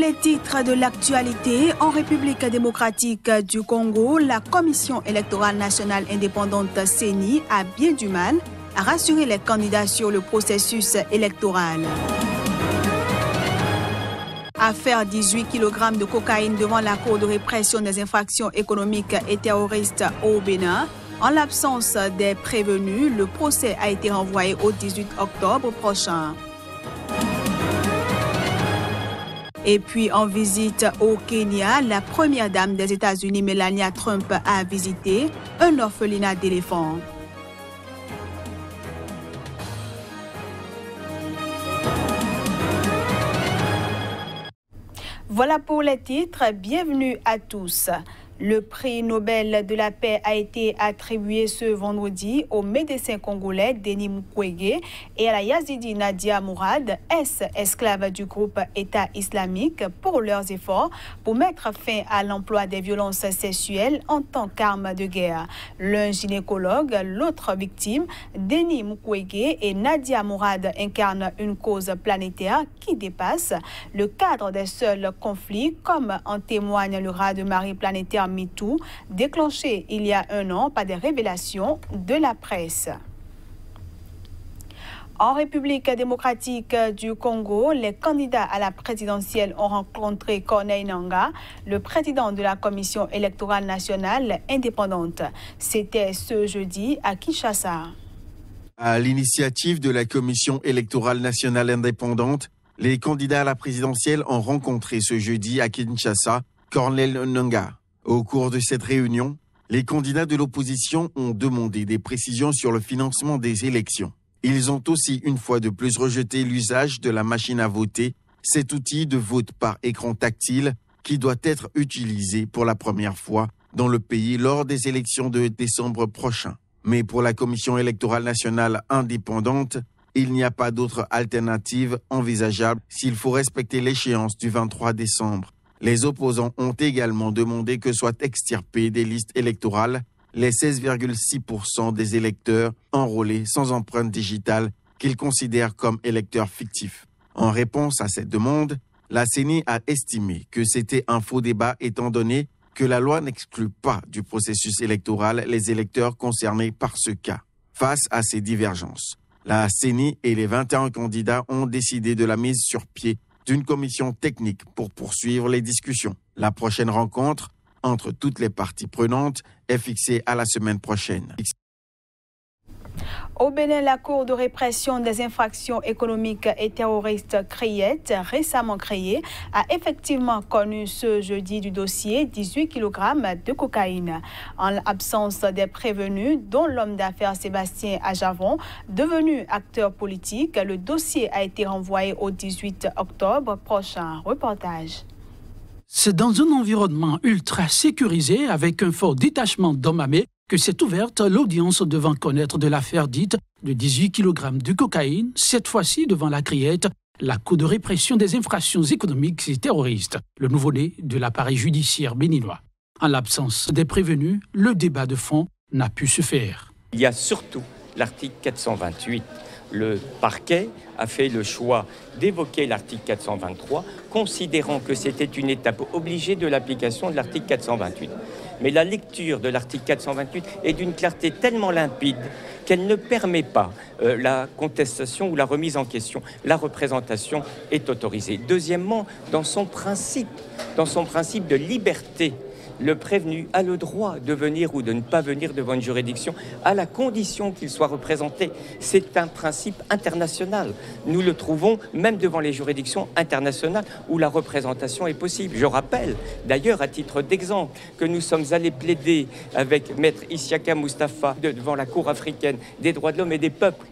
Les titres de l'actualité en République démocratique du Congo, la Commission électorale nationale indépendante CENI a bien du mal à rassurer les candidats sur le processus électoral. Affaire 18 kg de cocaïne devant la Cour de répression des infractions économiques et terroristes au Bénin. En l'absence des prévenus, le procès a été renvoyé au 18 octobre prochain. Et puis en visite au Kenya, la première dame des États-Unis, Melania Trump, a visité un orphelinat d'éléphants. Voilà pour les titres. Bienvenue à tous. Le prix Nobel de la paix a été attribué ce vendredi au médecin congolais Denis Mukwege et à la Yazidi Nadia Mourad, ex-esclave du groupe État islamique, pour leurs efforts pour mettre fin à l'emploi des violences sexuelles en tant qu'arme de guerre. L'un gynécologue, l'autre victime, Denis Mukwege et Nadia Mourad incarnent une cause planétaire qui dépasse le cadre des seuls conflits, comme en témoigne le raz-de-marée planétaire MeToo, déclenché il y a un an par des révélations de la presse. En République démocratique du Congo, les candidats à la présidentielle ont rencontré Corneille Nangaa, le président de la Commission électorale nationale indépendante. C'était ce jeudi à Kinshasa. À l'initiative de la Commission électorale nationale indépendante, les candidats à la présidentielle ont rencontré ce jeudi à Kinshasa Corneille Nangaa. Au cours de cette réunion, les candidats de l'opposition ont demandé des précisions sur le financement des élections. Ils ont aussi une fois de plus rejeté l'usage de la machine à voter, cet outil de vote par écran tactile qui doit être utilisé pour la première fois dans le pays lors des élections de décembre prochain. Mais pour la Commission électorale nationale indépendante, il n'y a pas d'autre alternative envisageable s'il faut respecter l'échéance du 23 décembre. Les opposants ont également demandé que soient extirpés des listes électorales les 16,6% des électeurs enrôlés sans empreinte digitale qu'ils considèrent comme électeurs fictifs. En réponse à cette demande, la CENI a estimé que c'était un faux débat étant donné que la loi n'exclut pas du processus électoral les électeurs concernés par ce cas. Face à ces divergences, la CENI et les 21 candidats ont décidé de la mise sur pied d'une commission technique pour poursuivre les discussions. La prochaine rencontre entre toutes les parties prenantes est fixée à la semaine prochaine. Au Bénin, la Cour de répression des infractions économiques et terroristes CRIET, récemment créée, a effectivement connu ce jeudi du dossier 18 kg de cocaïne. En l'absence des prévenus, dont l'homme d'affaires Sébastien Ajavon, devenu acteur politique, le dossier a été renvoyé au 18 octobre prochain. Reportage. C'est dans un environnement ultra sécurisé avec un fort détachement d'hommes armés que s'est ouverte l'audience devant connaître de l'affaire dite de 18 kg de cocaïne, cette fois-ci devant la CRIET, la Cour de répression des infractions économiques et terroristes, le nouveau-né de l'appareil judiciaire béninois. En l'absence des prévenus, le débat de fond n'a pu se faire. Il y a surtout l'article 428. Le parquet a fait le choix d'évoquer l'article 423, considérant que c'était une étape obligée de l'application de l'article 428. Mais la lecture de l'article 428 est d'une clarté tellement limpide qu'elle ne permet pas la contestation ou la remise en question. La représentation est autorisée. Deuxièmement, dans son principe de liberté, le prévenu a le droit de venir ou de ne pas venir devant une juridiction à la condition qu'il soit représenté. C'est un principe international. Nous le trouvons même devant les juridictions internationales où la représentation est possible. Je rappelle d'ailleurs à titre d'exemple que nous sommes allés plaider avec Maître Isiaka Mustafa devant la Cour africaine des droits de l'homme et des peuples.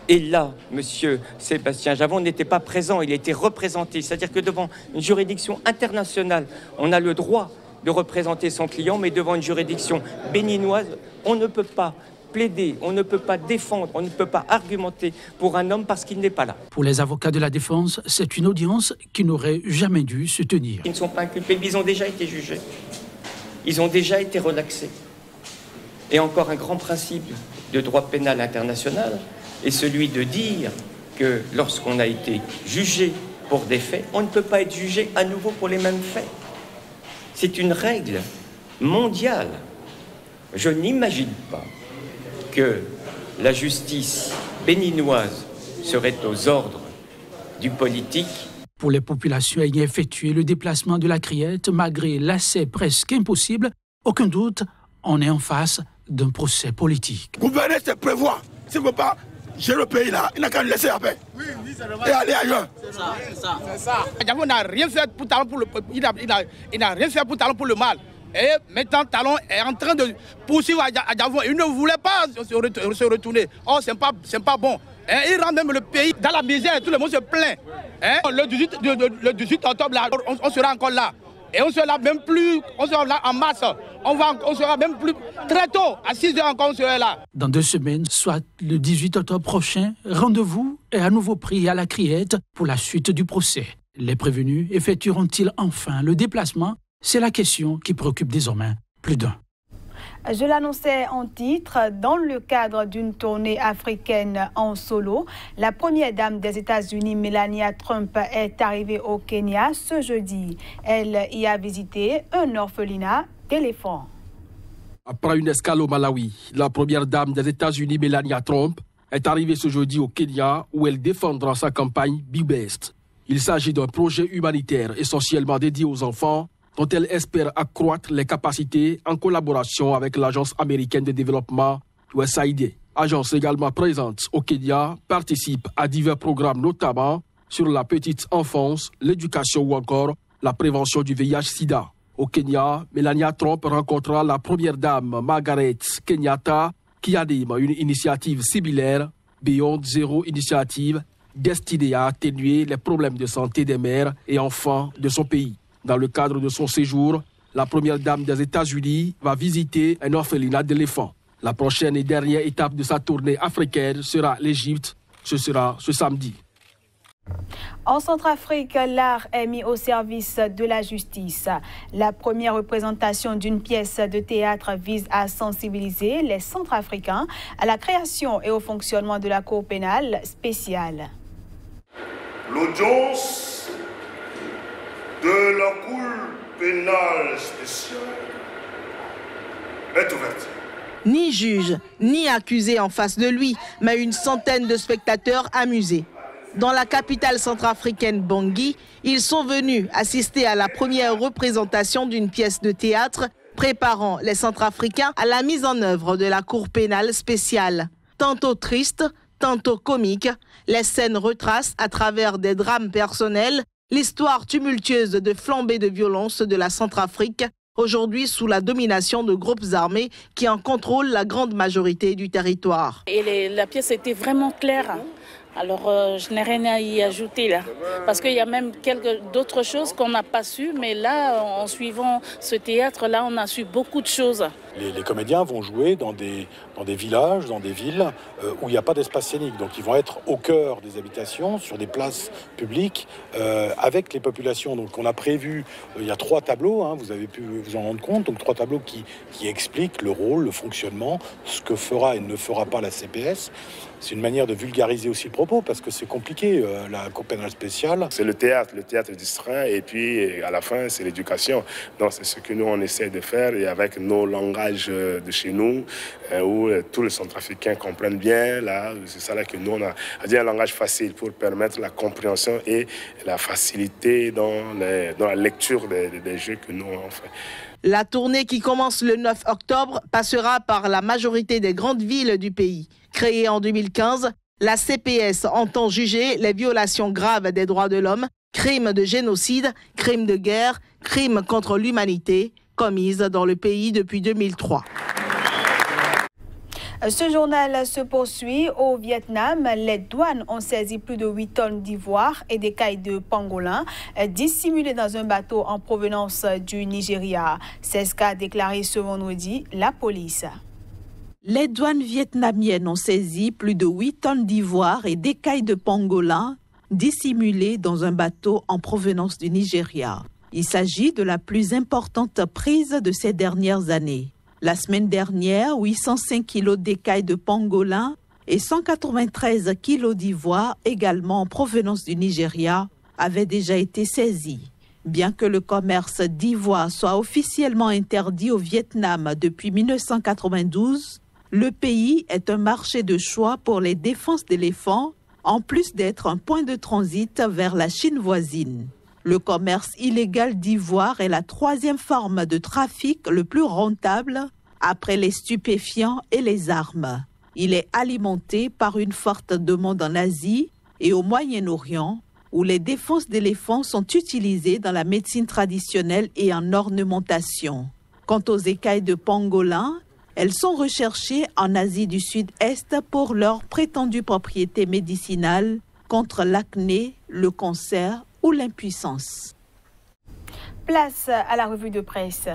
Et là, monsieur Sébastien Ajavon n'était pas présent, il était représenté. C'est-à-dire que devant une juridiction internationale, on a le droit de représenter son client, mais devant une juridiction béninoise, on ne peut pas plaider, on ne peut pas défendre, on ne peut pas argumenter pour un homme parce qu'il n'est pas là. Pour les avocats de la défense, c'est une audience qui n'aurait jamais dû se tenir. Ils ne sont pas inculpés, ils ont déjà été jugés. Ils ont déjà été relaxés. Et encore un grand principe de droit pénal international est celui de dire que lorsqu'on a été jugé pour des faits, on ne peut pas être jugé à nouveau pour les mêmes faits. C'est une règle mondiale. Je n'imagine pas que la justice béninoise serait aux ordres du politique. Pour les populations ayant effectué le déplacement de la Criette, malgré l'accès presque impossible, aucun doute, on est en face d'un procès politique. Gouverner, c'est prévoir. S'il ne veut pas gérer le pays là, il n'a qu'à le laisser la paix. Oui, et aller ailleurs. C'est ça. Adjavon n'a rien fait pour Talon pour le il n'a rien fait pour Talon pour le mal. Et maintenant Talon est en train de poursuivre Adjavon. Il ne voulait pas se retourner. Oh, c'est pas bon. Et il rend même le pays dans la misère. Tout le monde se plaint. Le 18 octobre là, on sera encore là. Et on sera là même plus, on sera là en mars. On sera même plus très tôt, à 6 heures encore, on sera là. Dans 2 semaines, soit le 18 octobre prochain, rendez-vous est à nouveau pris à la Criette pour la suite du procès. Les prévenus effectueront-ils enfin le déplacement? C'est la question qui préoccupe désormais plus d'un. Je l'annonçais en titre, dans le cadre d'une tournée africaine en solo, la première dame des États-Unis, Melania Trump, est arrivée au Kenya ce jeudi. Elle y a visité un orphelinat d'éléphants. Après une escale au Malawi, la première dame des États-Unis, Melania Trump, est arrivée ce jeudi au Kenya où elle défendra sa campagne Be Best. Il s'agit d'un projet humanitaire essentiellement dédié aux enfants, dont elle espère accroître les capacités en collaboration avec l'Agence américaine de développement USAID. Agence également présente au Kenya, participe à divers programmes, notamment sur la petite enfance, l'éducation ou encore la prévention du VIH-Sida. Au Kenya, Melania Trump rencontrera la première dame, Margaret Kenyatta, qui anime une initiative similaire, Beyond Zero Initiative, destinée à atténuer les problèmes de santé des mères et enfants de son pays. Dans le cadre de son séjour, la première dame des États-Unis va visiter un orphelinat d'éléphants. La prochaine et dernière étape de sa tournée africaine sera l'Égypte. Ce sera ce samedi. En Centrafrique, l'art est mis au service de la justice. La première représentation d'une pièce de théâtre vise à sensibiliser les Centrafricains à la création et au fonctionnement de la Cour pénale spéciale. L'audience de la Cour pénale spéciale est ouverte. Ni juge, ni accusé en face de lui, mais une centaine de spectateurs amusés. Dans la capitale centrafricaine Bangui, ils sont venus assister à la première représentation d'une pièce de théâtre préparant les Centrafricains à la mise en œuvre de la Cour pénale spéciale. Tantôt triste, tantôt comique, les scènes retracent à travers des drames personnels l'histoire tumultueuse de flambées de violence de la Centrafrique, aujourd'hui sous la domination de groupes armés qui en contrôlent la grande majorité du territoire. Et la pièce était vraiment claire. Alors je n'ai rien à y ajouter là, parce qu'il y a même d'autres choses qu'on n'a pas su, mais là, en suivant ce théâtre-là, on a su beaucoup de choses. Les comédiens vont jouer dans des villages, dans des villes où il n'y a pas d'espace scénique. Donc ils vont être au cœur des habitations, sur des places publiques, avec les populations. Donc on a prévu, il y a 3 tableaux, hein, vous avez pu vous en rendre compte, donc 3 tableaux qui expliquent le rôle, le fonctionnement, ce que fera et ne fera pas la CPS. C'est une manière de vulgariser aussi le propos, parce que c'est compliqué, la Cour pénale spéciale. C'est le théâtre distrait, et puis à la fin, c'est l'éducation. Donc c'est ce que nous, on essaie de faire, et avec nos langages de chez nous, où tous les Centrafricains comprennent bien. Là, c'est ça là que nous, on a dit un langage facile pour permettre la compréhension et la facilité dans la lecture des jeux que nous, on fait. La tournée qui commence le 9 octobre passera par la majorité des grandes villes du pays. Créée en 2015, la CPS entend juger les violations graves des droits de l'homme, crimes de génocide, crimes de guerre, crimes contre l'humanité commises dans le pays depuis 2003. Ce journal se poursuit au Vietnam. Les douanes ont saisi plus de 8 tonnes d'ivoire et d'écailles de pangolin dissimulées dans un bateau en provenance du Nigeria. C'est ce qu'a déclaré ce vendredi la police. Les douanes vietnamiennes ont saisi plus de 8 tonnes d'ivoire et d'écailles de pangolin dissimulées dans un bateau en provenance du Nigeria. Il s'agit de la plus importante prise de ces dernières années. La semaine dernière, 805 kilos d'écailles de pangolin et 193 kilos d'ivoire, également en provenance du Nigeria, avaient déjà été saisis. Bien que le commerce d'ivoire soit officiellement interdit au Vietnam depuis 1992, le pays est un marché de choix pour les défenses d'éléphants, en plus d'être un point de transit vers la Chine voisine. Le commerce illégal d'ivoire est la troisième forme de trafic le plus rentable après les stupéfiants et les armes. Il est alimenté par une forte demande en Asie et au Moyen-Orient, où les défenses d'éléphants sont utilisées dans la médecine traditionnelle et en ornementation. Quant aux écailles de pangolin, elles sont recherchées en Asie du Sud-Est pour leurs prétendues propriétés médicinales contre l'acné, le cancer ou l'impuissance. Place à la revue de presse.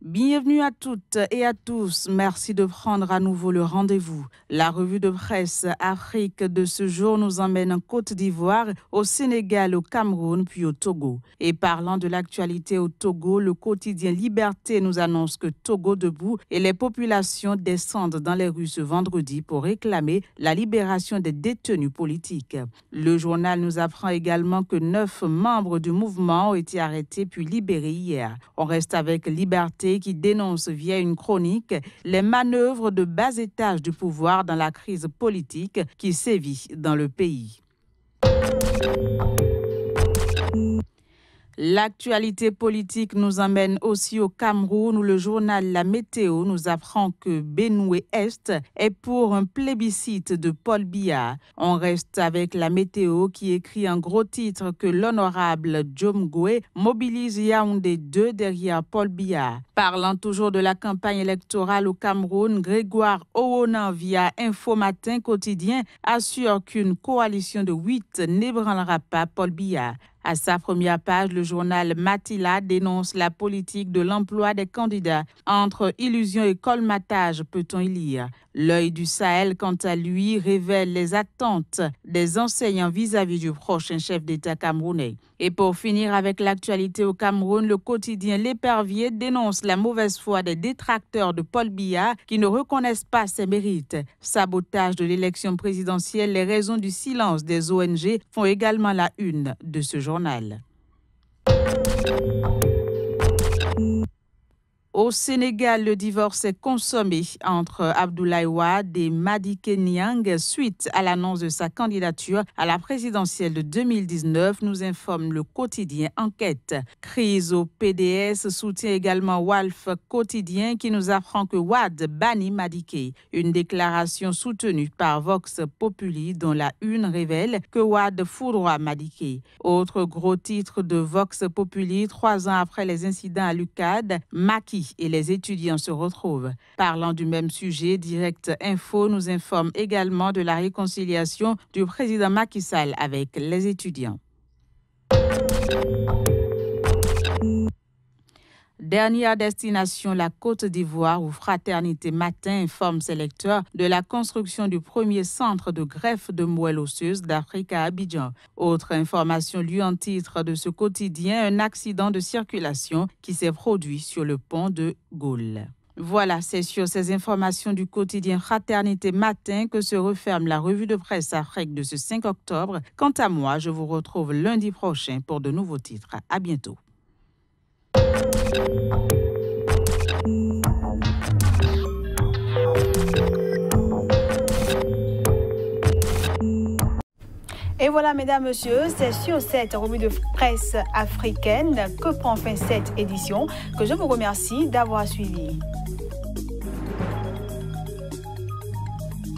Bienvenue à toutes et à tous. Merci de prendre à nouveau le rendez-vous. La revue de presse Afrique de ce jour nous emmène en Côte d'Ivoire, au Sénégal, au Cameroun, puis au Togo. Et parlant de l'actualité au Togo, le quotidien Liberté nous annonce que Togo debout et les populations descendent dans les rues ce vendredi pour réclamer la libération des détenus politiques. Le journal nous apprend également que 9 membres du mouvement ont été arrêtés puis libérés hier. On reste avec Liberté qui dénonce via une chronique les manœuvres de bas étage du pouvoir dans la crise politique qui sévit dans le pays. L'actualité politique nous emmène aussi au Cameroun où le journal La Météo nous apprend que Benoué-Est est pour un plébiscite de Paul Biya. On reste avec La Météo qui écrit en gros titre que l'honorable Djomgoué mobilise Yaoundé 2 derrière Paul Biya. Parlant toujours de la campagne électorale au Cameroun, Grégoire Owonan via Info Matin Quotidien assure qu'une coalition de 8 n'ébranlera pas Paul Biya. À sa première page, le journal Matila dénonce la politique de l'emploi des candidats. Entre illusion et colmatage, peut-on y lire. L'œil du Sahel, quant à lui, révèle les attentes des enseignants vis-à-vis du prochain chef d'État camerounais. Et pour finir avec l'actualité au Cameroun, le quotidien L'Épervier dénonce la mauvaise foi des détracteurs de Paul Biya qui ne reconnaissent pas ses mérites. Sabotage de l'élection présidentielle, les raisons du silence des ONG font également la une de ce journal. Au Sénégal, le divorce est consommé entre Abdoulaye Wade et Madické Niang suite à l'annonce de sa candidature à la présidentielle de 2019, nous informe le quotidien Enquête. Crise au PDS soutient également Walf Quotidien qui nous apprend que Wade bannit Madické. Une déclaration soutenue par Vox Populi dont la une révèle que Wade foudroie Madické. Autre gros titre de Vox Populi, 3 ans après les incidents à l'UCAD, Macky et les étudiants se retrouvent. Parlant du même sujet, Direct Info nous informe également de la réconciliation du président Macky Sall avec les étudiants. Dernière destination, la Côte d'Ivoire, où Fraternité Matin informe ses lecteurs de la construction du premier centre de greffe de moelle osseuse d'Afrique à Abidjan. Autre information lue en titre de ce quotidien, un accident de circulation qui s'est produit sur le pont de Gaulle. Voilà, c'est sur ces informations du quotidien Fraternité Matin que se referme la revue de presse Afrique de ce 5 octobre. Quant à moi, je vous retrouve lundi prochain pour de nouveaux titres. À bientôt. Et voilà, mesdames, messieurs, c'est sur cette revue de presse africaine que prend fin cette édition, que je vous remercie d'avoir suivi.